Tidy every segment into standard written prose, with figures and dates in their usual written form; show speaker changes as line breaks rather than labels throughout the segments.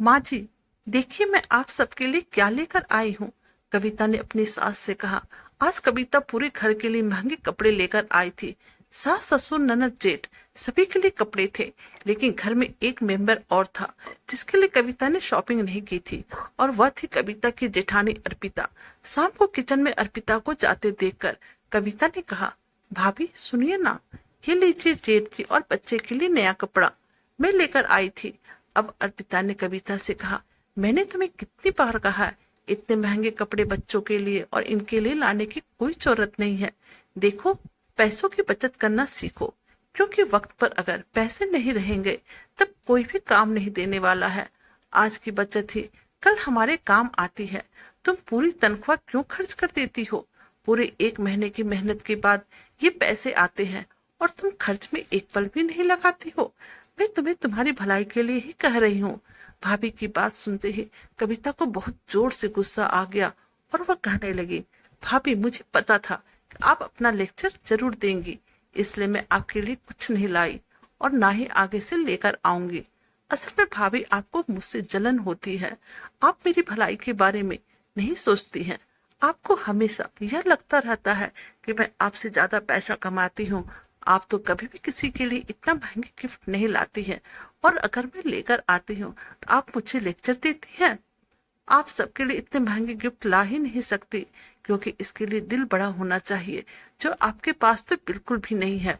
माँ जी, देखिए मैं आप सबके लिए क्या लेकर आई हूँ। कविता ने अपनी सास से कहा। आज कविता पूरे घर के लिए महंगे कपड़े लेकर आई थी। सास, ससुर, ननद, जेठ सभी के लिए कपड़े थे, लेकिन घर में एक मेंबर और था जिसके लिए कविता ने शॉपिंग नहीं की थी, और वह थी कविता की जेठानी अर्पिता। शाम को किचन में अर्पिता को जाते देखकर कविता ने कहा, भाभी सुनिए ना, ये लीजिए जेठ जी और बच्चे के लिए नया कपड़ा मैं लेकर आई थी। अब अर्पिता ने कविता से कहा, मैंने तुम्हें कितनी बार कहा है, इतने महंगे कपड़े बच्चों के लिए और इनके लिए लाने की कोई जरूरत नहीं है। देखो, पैसों की बचत करना सीखो, क्योंकि वक्त पर अगर पैसे नहीं रहेंगे तब कोई भी काम नहीं देने वाला है। आज की बचत ही कल हमारे काम आती है। तुम पूरी तनख्वाह क्यों खर्च कर देती हो? पूरे एक महीने की मेहनत के बाद ये पैसे आते हैं और तुम खर्च में एक पल भी नहीं लगाती हो। मैं तुम्हें तुम्हारी भलाई के लिए ही कह रही हूँ। भाभी की बात सुनते ही कविता को बहुत जोर से गुस्सा आ गया और वह कहने लगी, भाभी मुझे पता था कि आप अपना लेक्चर जरूर देंगी, इसलिए मैं आपके लिए कुछ नहीं लाई और ना ही आगे से लेकर आऊंगी। असल में भाभी, आपको मुझसे जलन होती है। आप मेरी भलाई के बारे में नहीं सोचती हैं। आपको हमेशा यह लगता रहता है कि मैं आपसे ज्यादा पैसा कमाती हूँ। आप तो कभी भी किसी के लिए इतना महंगे गिफ्ट नहीं लाती हैं, और अगर मैं लेकर आती हूँ तो आप मुझे लेक्चर देती हैं। आप सबके लिए इतने महंगे गिफ्ट ला ही नहीं सकती, क्योंकि इसके लिए दिल बड़ा होना चाहिए, जो आपके पास तो बिल्कुल भी नहीं है।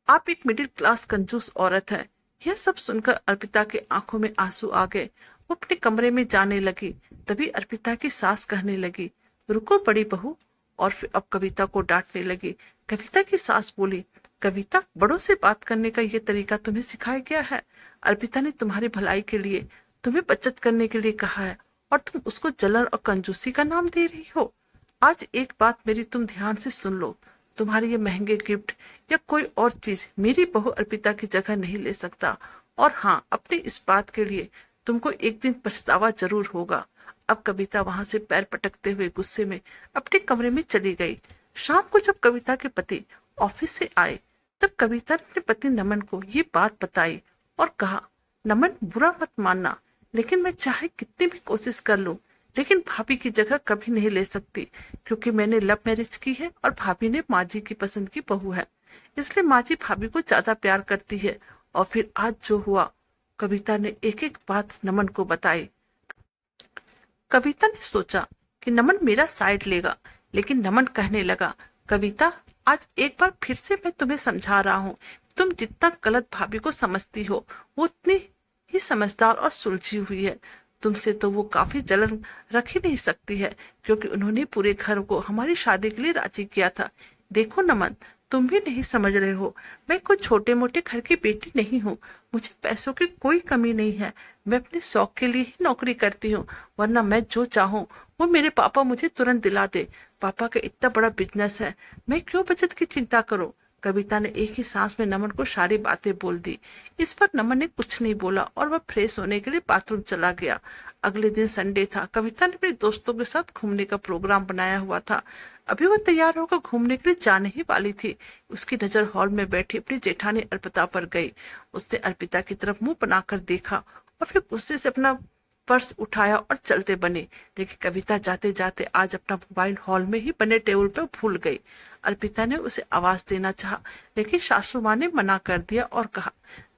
आप एक मिडिल क्लास कंजूस औरत है। यह सब सुनकर अर्पिता के आंखों में आंसू आ गए। वो अपने कमरे में जाने लगी। तभी अर्पिता की सास कहने लगी, रुको बड़ी बहू, और फिर अब कविता को डांटने लगी। कविता की सास बोली, कविता, बड़ों से बात करने का ये तरीका तुम्हें सिखाया गया है? अर्पिता ने तुम्हारी भलाई के लिए तुम्हें बचत करने के लिए कहा है, और तुम उसको जलन और कंजूसी का नाम दे रही हो। आज एक बात मेरी तुम ध्यान से सुन लो, तुम्हारे ये महंगे गिफ्ट या कोई और चीज मेरी बहू अर्पिता की जगह नहीं ले सकता। और हाँ, अपनी इस बात के लिए तुमको एक दिन पछतावा जरूर होगा। अब कविता वहां से पैर पटकते हुए गुस्से में अपने कमरे में चली गई। शाम को जब कविता के पति ऑफिस से आए, तब कविता ने अपने पति नमन को ये बात बताई और कहा, नमन, बुरा मत मानना, लेकिन मैं चाहे कितनी भी कोशिश कर लूं, लेकिन भाभी की जगह कभी नहीं ले सकती, क्योंकि मैंने लव मैरिज की है और भाभी ने माँ जी की पसंद की बहू है। इसलिए माँ जी भाभी को ज्यादा प्यार करती है। और फिर आज जो हुआ, कविता ने एक एक बात नमन को बताई। कविता ने सोचा कि नमन मेरा साइड लेगा, लेकिन नमन कहने लगा, कविता, आज एक बार फिर से मैं तुम्हें समझा रहा हूँ, तुम जितना गलत भाभी को समझती हो वो उतनी ही समझदार और सुलझी हुई है। तुमसे तो वो काफी जलन रख ही नहीं सकती है, क्योंकि उन्होंने पूरे घर को हमारी शादी के लिए राजी किया था। देखो नमन, तुम भी नहीं समझ रहे हो, मैं कोई छोटे मोटे घर की बेटी नहीं हूँ। मुझे पैसों की कोई कमी नहीं है। मैं अपने शौक के लिए ही नौकरी करती हूँ, वरना मैं जो चाहूँ वो मेरे पापा मुझे तुरंत दिला दे। पापा का इतना बड़ा बिजनेस है, मैं क्यों बचत की चिंता करूँ? कविता ने एक ही सांस में नमन को सारी बातें बोल दी। इस पर नमन ने कुछ नहीं बोला और वह फ्रेश होने के लिए बाथरूम चला गया। अगले दिन संडे था। कविता ने अपने दोस्तों के साथ घूमने का प्रोग्राम बनाया हुआ था। अभी वह तैयार होकर घूमने के लिए जाने ही वाली थी, उसकी नजर हॉल में बैठी अपनी जेठानी अर्पिता पर गई। उसने अर्पिता की तरफ मुंह बनाकर देखा और फिर गुस्से से अपना पर्स उठाया और चलते बने। लेकिन कविता जाते जाते आज अपना मोबाइल हॉल में ही बने टेबल पर भूल गई। अर्पिता ने उसे आवाज देना चाहा, लेकिन सासू माँ ने मना कर दिया और कहा,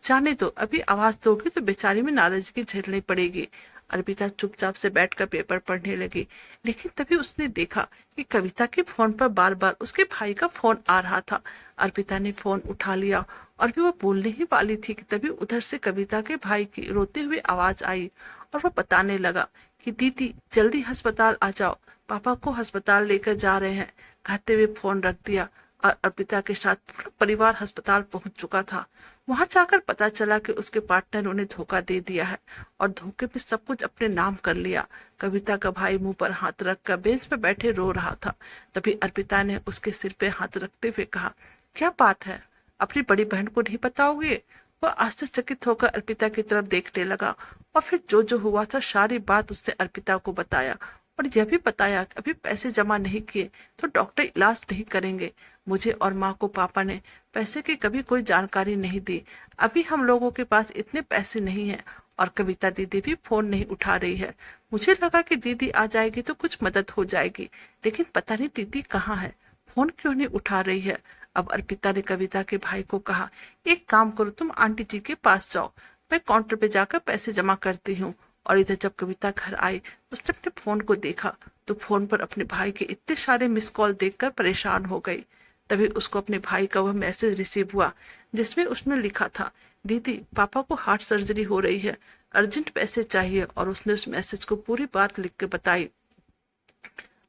जाने दो, अभी आवाज दोगी तो बेचारी में नाराजगी झेलनी पड़ेगी। अर्पिता चुपचाप से बैठकर पेपर पढ़ने लगी, लेकिन तभी उसने देखा कि कविता के फोन पर बार बार उसके भाई का फोन आ रहा था। अर्पिता ने फोन उठा लिया और भी वो बोलने ही वाली थी कि तभी उधर से कविता के भाई की रोते हुए आवाज आई और वह बताने लगा कि दीदी, जल्दी अस्पताल आ जाओ, पापा को अस्पताल लेकर जा रहे हैं। कहते हुए फोन रख दिया और अर्पिता के साथ पूरा परिवार अस्पताल पहुंच चुका था। वहां जाकर पता चला कि उसके पार्टनर उन्हें धोखा दे दिया है और धोखे में सब कुछ अपने नाम कर लिया। कविता का भाई मुंह पर हाथ रखकर बेंच पर बैठे रो रहा था। तभी अर्पिता ने उसके सिर पे हाथ रखते हुए कहा, क्या बात है, अपनी बड़ी बहन को नहीं बताओगे? वह आश्चर्यचकित होकर अर्पिता की तरफ देखने लगा और फिर जो जो हुआ था सारी बात उसने अर्पिता को बताया और यह भी बताया कि अभी पैसे जमा नहीं किए तो डॉक्टर इलाज नहीं करेंगे। मुझे और माँ को पापा ने पैसे की कभी कोई जानकारी नहीं दी। अभी हम लोगों के पास इतने पैसे नहीं हैं और कविता दीदी भी फोन नहीं उठा रही है। मुझे लगा कि दीदी आ जाएगी तो कुछ मदद हो जाएगी, लेकिन पता नहीं दीदी कहाँ है, फोन क्यों नहीं उठा रही है। अब अर्पिता ने कविता के भाई को कहा, एक काम करो, तुम आंटी जी के पास जाओ, मैं काउंटर पे जाकर पैसे जमा करती हूँ। और इधर जब कविता घर आई, उसने अपने फोन को देखा तो फोन पर अपने भाई के इतने सारे मिस कॉल देखकर परेशान हो गई। तभी उसको अपने भाई का वह मैसेज रिसीव हुआ जिसमें उसने लिखा था, दीदी पापा को हार्ट सर्जरी हो रही है, अर्जेंट पैसे चाहिए। और उसने उस मैसेज को पूरी बात लिख के बताई।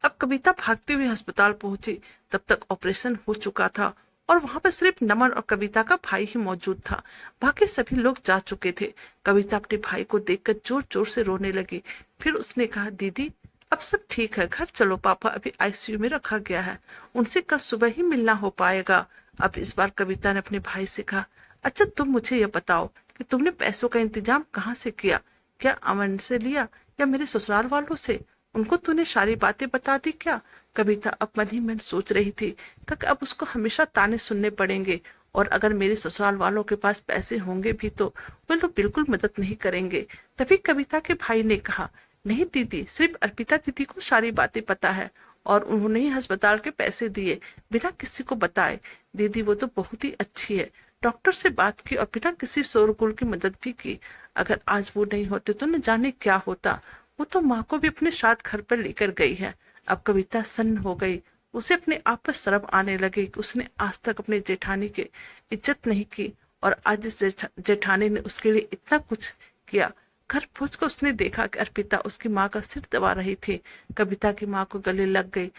अब कविता भागती हुई अस्पताल पहुंची। तब तक ऑपरेशन हो चुका था और वहां पर सिर्फ नमन और कविता का भाई ही मौजूद था। बाकी सभी लोग जा चुके थे। कविता अपने भाई को देखकर जोर जोर से रोने लगी। फिर उसने कहा, दीदी अब सब ठीक है, घर चलो, पापा अभी आईसीयू में रखा गया है, उनसे कल सुबह ही मिलना हो पाएगा। अब इस बार कविता ने अपने भाई से कहा, अच्छा तुम मुझे ये बताओ कि तुमने पैसों का इंतजाम कहाँ से किया? क्या अमन से लिया या मेरे ससुराल वालों से? उनको तूने सारी बातें बता दी क्या? कविता अब मन ही मन सोच रही थी कि अब उसको हमेशा ताने सुनने पड़ेंगे, और अगर मेरे ससुराल वालों के पास पैसे होंगे भी तो वे लोग बिल्कुल मदद नहीं करेंगे। तभी कविता के भाई ने कहा, नहीं दीदी, सिर्फ अर्पिता दीदी को सारी बातें पता है और उन्होंने ही अस्पताल के पैसे दिए बिना किसी को बताए। दीदी वो तो बहुत ही अच्छी है, डॉक्टर से बात की और बिना किसी शोरगुल की मदद भी की। अगर आज वो नहीं होते तो न जाने क्या होता। वो तो माँ को भी अपने साथ घर पर लेकर गई है। अब कविता सन्न हो गई। उसे अपने आप पर शर्म आने लगी कि उसने आज तक अपने जेठानी की इज्जत नहीं की और आज इस जेठानी ने उसके लिए इतना कुछ किया। घर पहुंचकर उसने देखा कि अर्पिता उसकी माँ का सिर दबा रही थी। कविता की माँ को गले लग गई।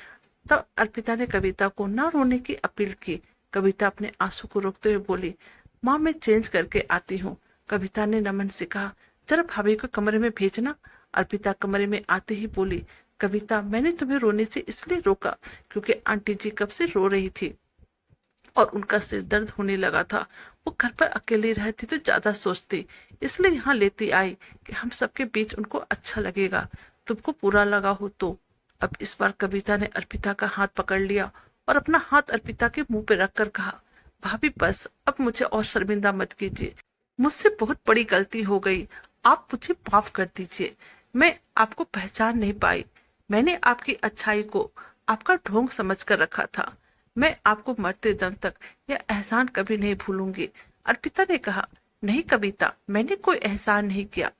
तब अर्पिता ने कविता को ना रोने की अपील की। कविता अपने आंसू को रोकते हुए बोली, माँ मैं चेंज करके आती हूँ। कविता ने नमन से कहा, जरा भाभी को कमरे में भेजना। अर्पिता कमरे में आते ही बोली, कविता मैंने तुम्हें रोने से इसलिए रोका क्योंकि आंटी जी कब से रो रही थी और उनका सिर दर्द होने लगा था। वो घर पर अकेली रहती तो ज्यादा सोचती, इसलिए यहाँ लेती आई कि हम सबके बीच उनको अच्छा लगेगा, तुमको बुरा लगा हो तो। अब इस बार कविता ने अर्पिता का हाथ पकड़ लिया और अपना हाथ अर्पिता के मुंह पे रखकर कहा, भाभी बस अब मुझे और शर्मिंदा मत कीजिए, मुझसे बहुत बड़ी गलती हो गई, आप मुझे माफ कर दीजिए। मैं आपको पहचान नहीं पाई, मैंने आपकी अच्छाई को आपका ढोंग समझ कर रखा था। मैं आपको मरते दम तक यह एहसान कभी नहीं भूलूंगी। अर्पिता ने कहा, नहीं कविता, मैंने कोई एहसान नहीं किया,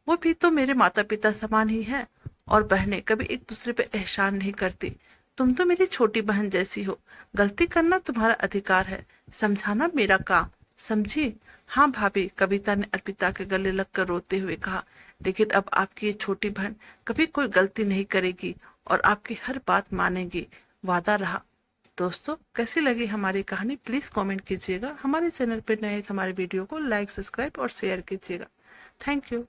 वो भी तो मेरे माता पिता समान ही है और बहनें कभी एक दूसरे पे एहसान नहीं करती। तुम तो मेरी छोटी बहन जैसी हो, गलती करना तुम्हारा अधिकार है, समझाना मेरा काम, समझी? हाँ भाभी, कविता ने अर्पिता के गले लगकर रोते हुए कहा, लेकिन अब आपकी ये छोटी बहन कभी कोई गलती नहीं करेगी और आपकी हर बात मानेगी, वादा रहा। दोस्तों कैसी लगी हमारी कहानी प्लीज कमेंट कीजिएगा। हमारे चैनल पर नए हमारे वीडियो को लाइक, सब्सक्राइब और शेयर कीजिएगा। Thank you.